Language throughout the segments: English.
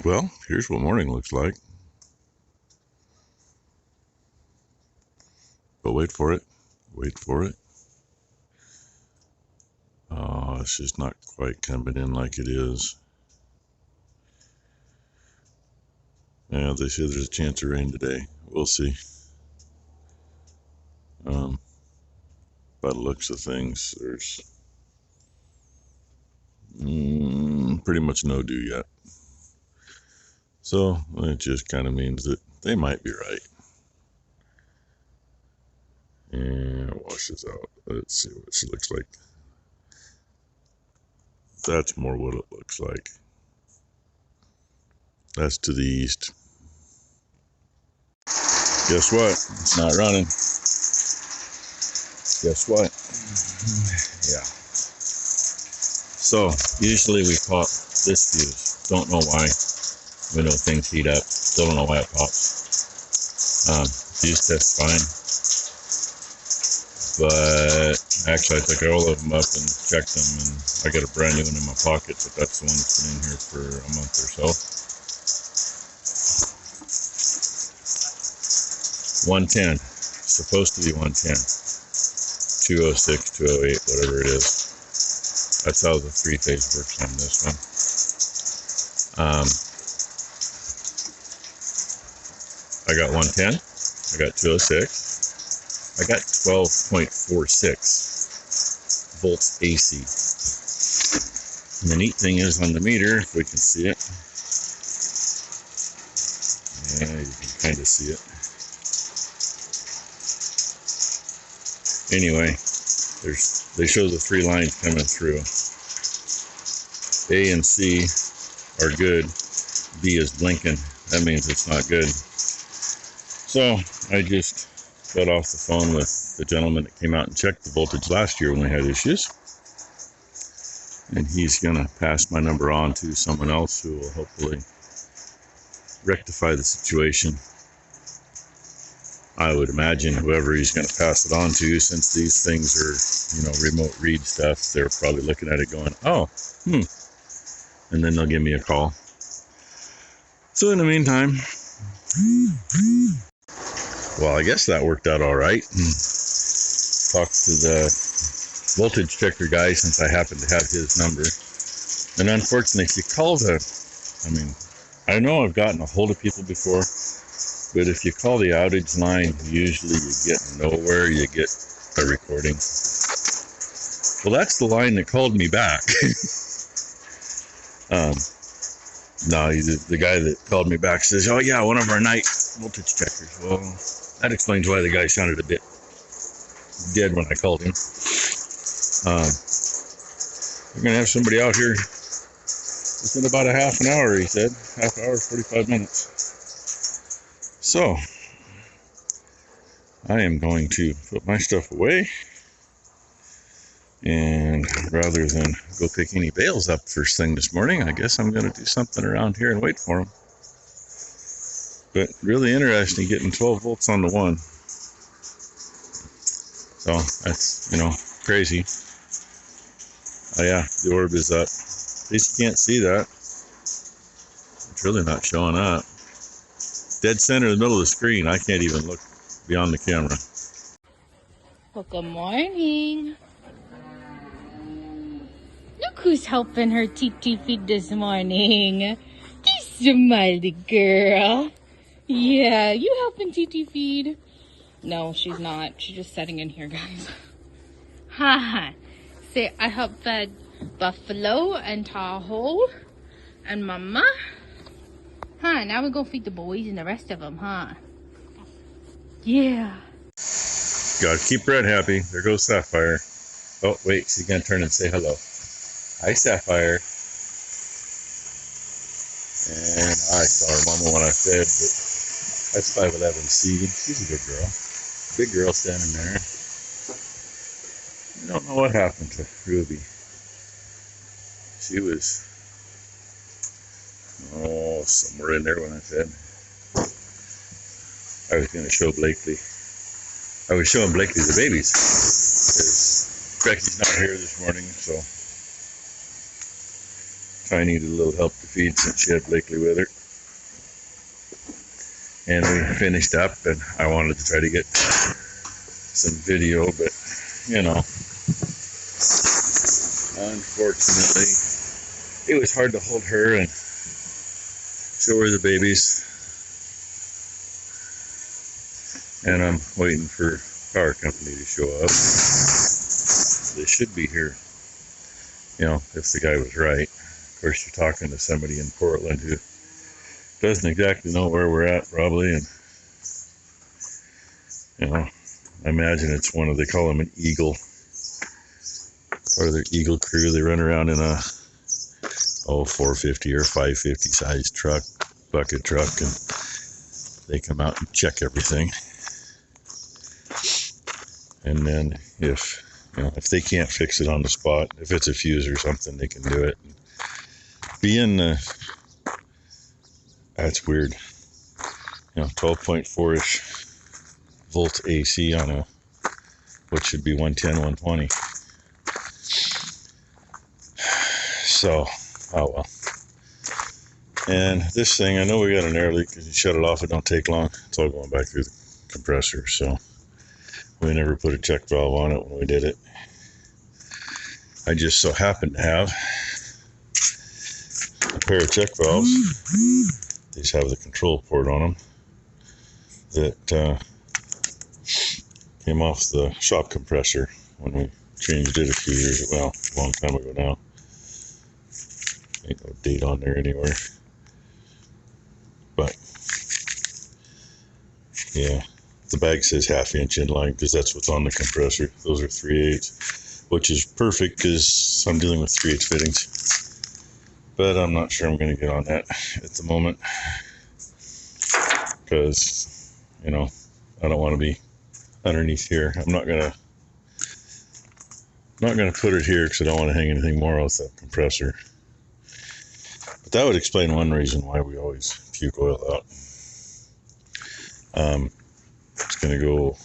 Well, here's what morning looks like. But wait for it. Wait for it. Oh, it's just not quite coming in like it is. Yeah, they say there's a chance of rain today. We'll see. By the looks of things, there's pretty much no dew yet. So it just kind of means that they might be right. And it washes out. Let's see what she looks like. That's more what it looks like. That's to the east. Guess what? It's not running. Guess what? Yeah. So usually we pop this fuse. Don't know why. We know things heat up. Still don't know why it pops. Fuse test's fine. But actually I took all of them up and checked them, and I got a brand new one in my pocket, but that's the one that's been in here for a month or so. 110. Supposed to be 110. 206, 208, whatever it is. That's how the three-phase works on this one. I got 110. I got 206. I got 12.46 volts AC. And the neat thing is on the meter, if we can see it. Yeah, you can kind of see it. Anyway, they show the three lines coming through. A and C are good. B is blinking. That means it's not good. So I just got off the phone with the gentleman that came out and checked the voltage last year when we had issues. And he's going to pass my number on to someone else who will hopefully rectify the situation. I would imagine whoever he's going to pass it on to, since these things are, remote read stuff, they're probably looking at it going, and then they'll give me a call. So in the meantime, well, I guess that worked out all right. Talked to the voltage checker guy, since I happen to have his number. And unfortunately, if you call I know I've gotten a hold of people before, but if you call the outage line, usually you get nowhere. You get a recording. Well, that's the line that called me back. No, the guy that called me back says, "Oh yeah, one of our night voltage checkers." Well, that explains why the guy sounded a bit dead when I called him. We're gonna have somebody out here within about a half an hour, he said. Half hour, 45 minutes. So, I am going to put my stuff away, and rather than go pick any bales up first thing this morning, I guess I'm going to do something around here and wait for them. But really interesting getting 12 volts on the one. So, that's, crazy. Oh yeah, the orb is up. At least you can't see that. It's really not showing up. Dead center in the middle of the screen. I can't even look beyond the camera. Well, good morning. Look who's helping her TT feed this morning. This smiley girl. Yeah, you helping TT feed? No, she's not. She's just sitting in here, guys. Haha. Say, I help fed Buffalo and Tahoe and Mama. Huh, now we go feed the boys and the rest of them, huh? Yeah. Gotta keep Red happy. There goes Sapphire. Oh, wait, she's gonna turn and say hello. Hi, Sapphire. And I saw her mama when I fed, but that's 511C. She's a good girl. Big girl standing there. I don't know what happened to Ruby. She was, somewhere in there when I fed. I was going to show Blakely. I was showing Blakely the babies, because Becky's not here this morning, so I needed a little help to feed since she had Blakely with her. And we finished up, and I wanted to try to get some video, but, you know, unfortunately, it was hard to hold her and show her the babies. And I'm waiting for power company to show up. They should be here, you know, if the guy was right. Of course, you're talking to somebody in Portland who doesn't exactly know where we're at, probably, and, you know, I imagine it's one of, they call them an Eagle, part of their Eagle crew. They run around in a 450 or 550 size truck, bucket truck, and they come out and check everything. And then if, you know, if they can't fix it on the spot, if it's a fuse or something, they can do it. That's weird. You know, 12.4-ish volt AC on a, what should be 110, 120. So, oh well. And this thing, I know we got an air leak because you shut it off, it don't take long. It's all going back through the compressor, so we never put a check valve on it when we did it. I just so happened to have a pair of check valves. These have the control port on them that came off the shop compressor when we changed it a few years, well, a long time ago now. Ain't no date on there anywhere. But, yeah, the bag says 1/2 inch inline because that's what's on the compressor. Those are 3/8, which is perfect because I'm dealing with 3/8 fittings. But I'm not sure I'm going to get on that at the moment because, you know, I don't want to be underneath here. I'm not gonna put it here because I don't want to hang anything more off that compressor. But that would explain one reason why we always puke oil out. It's going to go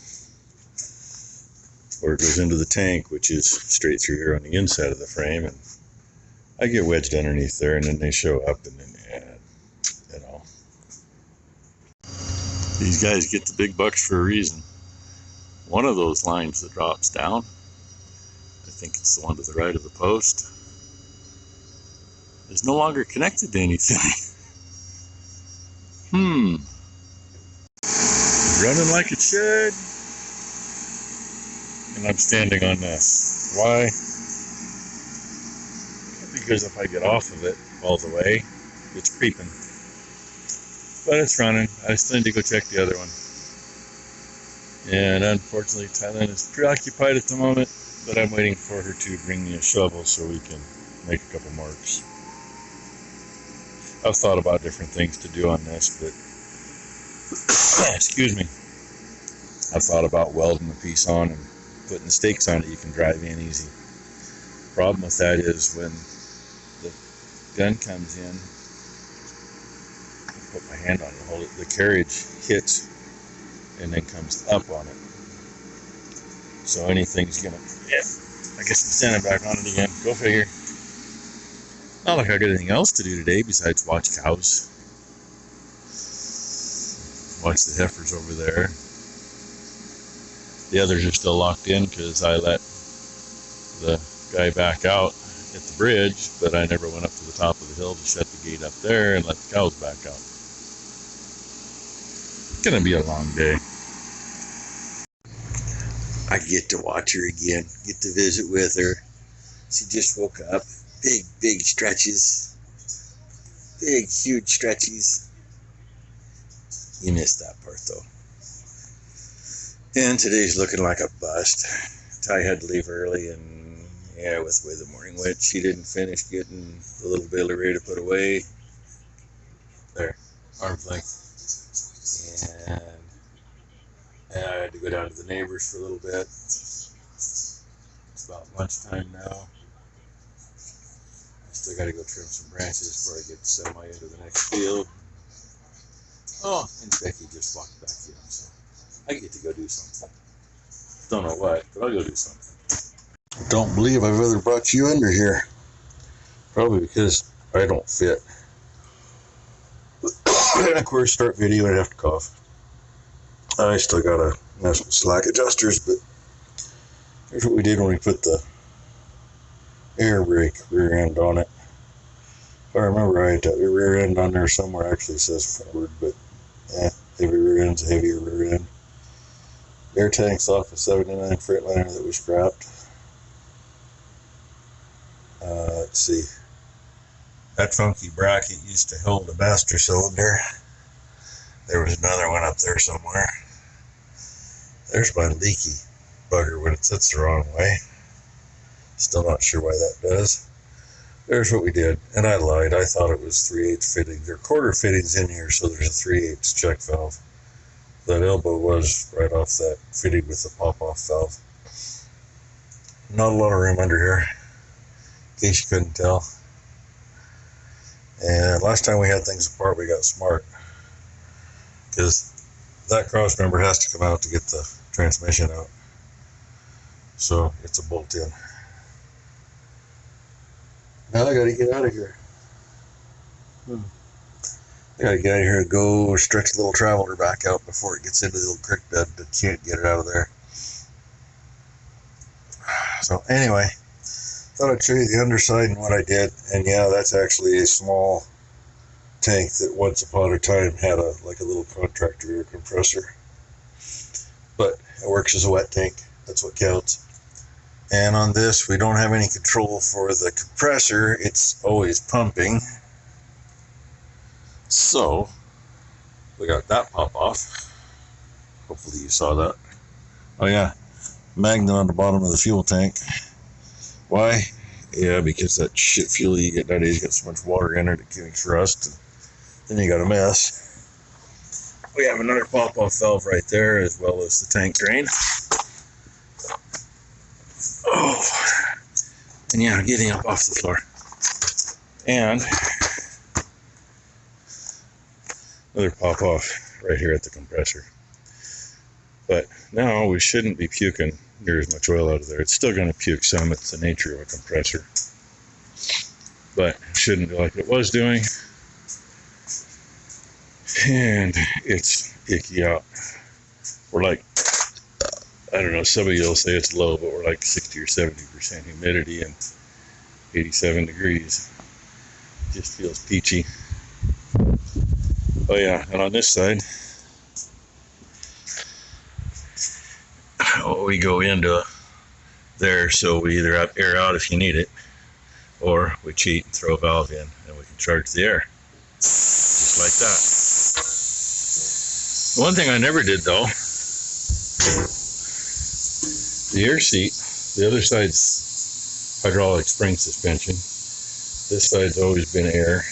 where it goes into the tank, which is straight through here on the inside of the frame, and I get wedged underneath there, and then they show up, and then, you know, these guys get the big bucks for a reason. One of those lines that drops down, I think it's the one to the right of the post, is no longer connected to anything. Running like it should. And I'm standing on the Y. Because if I get off of it all the way, it's creeping. But it's running. I still need to go check the other one. And unfortunately, Thailand is preoccupied at the moment, but I'm waiting for her to bring me a shovel so we can make a couple marks. I've thought about different things to do on this, but excuse me. I've thought about welding the piece on and putting the stakes on it you can drive in easy. Problem with that is when the gun comes in, I'll put my hand on it and hold it, the carriage hits and then comes up on it. So anything's gonna, I guess I'm standing back on it again. Go figure. Not like I got anything else to do today besides watch cows. Watch the heifers over there. The others are still locked in because I let the guy back out at the bridge, but I never went up to the top of the hill to shut the gate up there and let the cows back out. It's gonna be a long day. I get to watch her again, get to visit with her. She just woke up. Big stretches. Big, huge stretches. You missed that part though. And today's looking like a bust. Ty had to leave early, and yeah, with the way the morning went, she didn't finish getting the little baler ready to put away. There, arm's length. And I had to go down to the neighbors for a little bit. It's about lunchtime now. I still got to go trim some branches before I get the semi into the next field. Oh, and Becky just walked back in, so I get to go do something. Don't know what, but I'll go do something. Don't believe I've ever brought you under here. Probably because I don't fit. And of course, start video and I have to cough. I still gotta mess with slack adjusters, but here's what we did when we put the air brake rear end on it. If I remember right, that rear end on there somewhere actually says forward, but heavy rear end's a heavier rear end. Air tank's off a 79 Freightliner that we scrapped. Let's see. That funky bracket used to hold the master cylinder. There was another one up there somewhere. There's my leaky bugger when it sits the wrong way. Still not sure why that does. There's what we did. And I lied. I thought it was 3/8 fittings. There are quarter fittings in here, so there's a 3/8 check valve. That elbow was right off that fitting with the pop-off valve. Not a lot of room under here, in case you couldn't tell. And last time we had things apart, we got smart. Because that cross member has to come out to get the transmission out. So it's a bolt in. Now I gotta get out of here. I gotta get out of here and go stretch the little traveler back out before it gets into the little creek bed that can't get it out of there. So anyway, thought I'd show you the underside and what I did. And yeah, that's actually a small tank that once upon a time had a little contractor air compressor. But it works as a wet tank. That's what counts. And on this, we don't have any control for the compressor. It's always pumping. So, we got that pop off. Hopefully you saw that. Oh yeah, magnet on the bottom of the fuel tank. Why? Yeah, because that shit fuel you get nowadays got so much water in it, it makes rust. And then you got a mess. We have another pop-off valve right there, as well as the tank drain. Oh, and yeah, getting up off the floor. And another pop-off right here at the compressor. But now we shouldn't be puking near as much oil out of there. It's still going to puke some. It's the nature of a compressor. But it shouldn't be like it was doing. And it's icky out. We're like, I don't know, some of you will say it's low, but we're like 60 or 70% humidity and 87 degrees. Just feels peachy. Oh yeah, and on this side, we go into there, so we either have air out if you need it, or we cheat and throw a valve in, and we can charge the air. Just like that. The one thing I never did though, the air seat, the other side's hydraulic spring suspension. This side's always been air.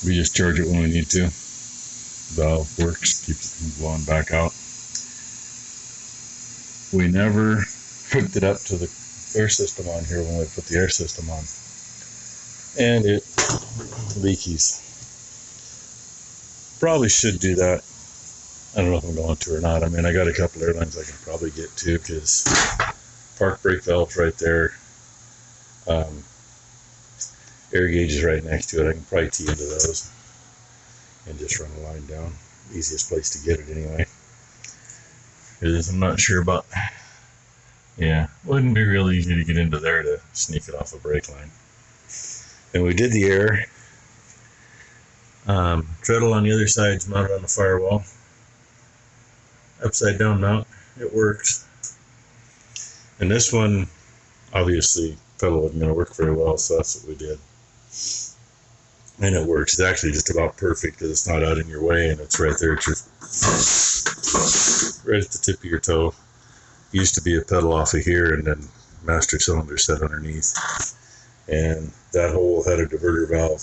We just charge it when we need to. Valve works, keeps it from blowing back out. We never hooked it up to the air system on here when we put the air system on. And it leakies. Probably should do that. I don't know if I'm going to or not. I mean, I got a couple airlines I can probably get to, because park brake valve's right there. Air gauge is right next to it. I can probably tee into those and just run a line down. Easiest place to get it anyway. Because I'm not sure about, yeah, wouldn't be real easy to get into there to sneak it off a brake line. And we did the air. Treadle on the other side is mounted on the firewall. Upside down mount, it works. And this one, obviously, pedal wasn't going to work very well, so that's what we did. And it works. It's actually just about perfect because it's not out in your way, and it's right there at your, right at the tip of your toe. Used to be a pedal off of here, and then master cylinder set underneath. And that hole had a diverter valve.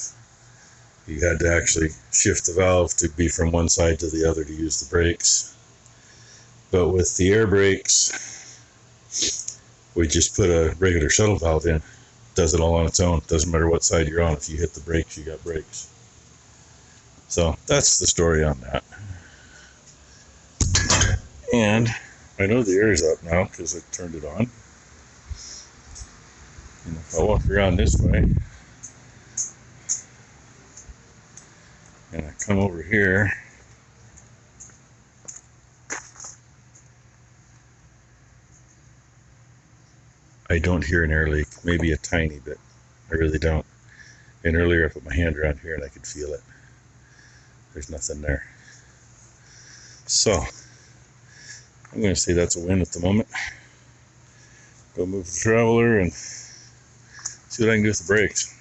You had to actually shift the valve to be from one side to the other to use the brakes. But with the air brakes, we just put a regular shuttle valve in. Does it all on its own. Doesn't matter what side you're on. If you hit the brakes, you got brakes. So that's the story on that. And I know the air is up now because I turned it on. And if I walk around this way and I come over here, I don't hear an air leak, maybe a tiny bit. I really don't. And earlier I put my hand around here and I could feel it. There's nothing there. So I'm going to say that's a win at the moment. Go move the traveler and see what I can do with the brakes.